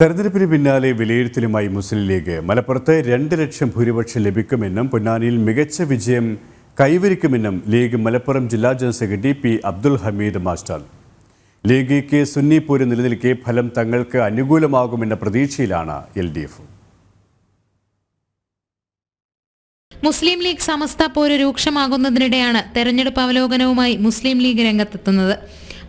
തെരഞ്ഞെടുപ്പിന് പിന്നാലെ വിലയിരുത്തലുമായി മുസ്ലിം ലീഗ് മലപ്പുറത്ത് 2 ലക്ഷം ഭൂരിപക്ഷം ലഭിക്കുമെന്നും പൊന്നാനിയിൽ മികച്ച വിജയം കൈവരിക്കുമെന്നും ലീഗ് മലപ്പുറം ജില്ലാ general secretary P Abdul Hameed master. League കെ സുന്നി പോര് നിലനിൽക്കെ ഫലം തങ്ങൾക്ക് അനുകൂലമാകുമെന്ന പ്രതീക്ഷയിലാണ് LDF. മുസ്ലിം ലീഗ് സമസ്ത പോര് രൂക്ഷമാകുന്നതിനിടെയാണ് തെരഞ്ഞെടുപ്പ് അവലോകനവുമായി മുസ്ലിം ലീഗ് രംഗത്തെത്തുന്നത്.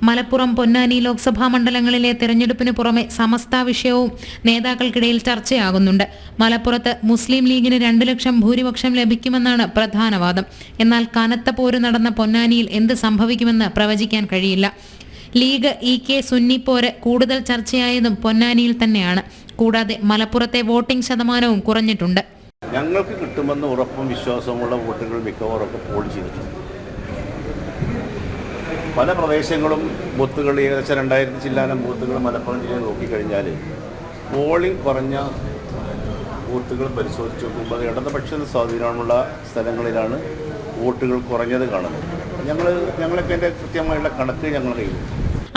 മലപ്പുറം, പൊന്നാനി ലോക്സഭാ മണ്ഡലങ്ങളിലെ തെരഞ്ഞെടുപ്പിന് പുറമെ സമസ്ത വിഷയവും നേതാക്കൾക്കിടയിൽ ചർച്ചയാകുന്നുണ്ട്. മലപ്പുറത്ത് മുസ്ലിം ലീഗിന് 2 ലക്ഷം ഭൂരിപക്ഷം ലഭിക്കുമെന്നാണ് പ്രധാന വാദം. എന്നാൽ കനത്ത പോര് നടന്ന പൊന്നാനിയിൽ എന്ത് സംഭവിക്കുമെന്ന് പ്രവചിക്കാൻ കഴിയില്ല. ലീഗ് കെ സുന്നി പോര് കൂടുതൽ ചർച്ചയായതും പൊന്നാനിയിൽ തന്നെയാണ്. കൂടാതെ മലപ്പുറത്തെ വോട്ടിംഗ് ശതമാനവും കുറഞ്ഞിട്ടുണ്ട്. ഞങ്ങൾക്ക് കിട്ടുമെന്ന് ഉറപ്പും വിശ്വാസമുള്ള വോട്ടുകൾ മിക്കവാറൊക്കെ പോൾ ചെയ്തിട്ടുണ്ട്. പല പ്രദേശങ്ങളും ബൂത്തുകൾ ഏകദേശം 2000 ചില്ലാനം ബൂത്തുകൾ മലപ്പുറം ജില്ലയിൽ നോക്കിക്കഴിഞ്ഞാൽ പോളിംഗ് കുറഞ്ഞ ബൂത്തുകൾ പരിശോധിച്ച് നോക്കുമ്പോൾ ഇടതുപക്ഷ സ്വാധീനമുള്ള സ്ഥലങ്ങളിലാണ് വോട്ടുകൾ കുറഞ്ഞത് കാണുന്നത്. ഞങ്ങളൊക്കെ എൻ്റെ കൃത്യമായുള്ള കണക്ക് ഞങ്ങൾ കഴിയും.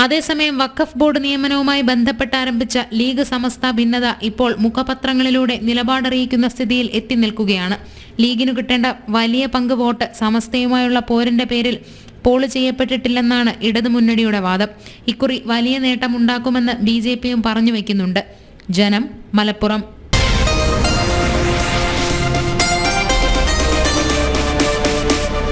അതേസമയം വഖഫ് ബോർഡ് നിയമനവുമായി ബന്ധപ്പെട്ട് ആരംഭിച്ച ലീഗ് സമസ്ത ഭിന്നത ഇപ്പോൾ മുഖപത്രങ്ങളിലൂടെ നിലപാടറിയിക്കുന്ന സ്ഥിതിയിൽ എത്തി നിൽക്കുകയാണ്. ലീഗിനു കിട്ടേണ്ട വലിയ പങ്ക് വോട്ട് സമസ്തയുമായുള്ള പോരിന്റെ പേരിൽ പോൾ ചെയ്യപ്പെട്ടിട്ടില്ലെന്നാണ് ഇടതുമുന്നണിയുടെ വാദം. ഇക്കുറി വലിയ നേട്ടമുണ്ടാക്കുമെന്ന് BJPയും പറഞ്ഞു വയ്ക്കുന്നുണ്ട്. ജനം, മലപ്പുറം.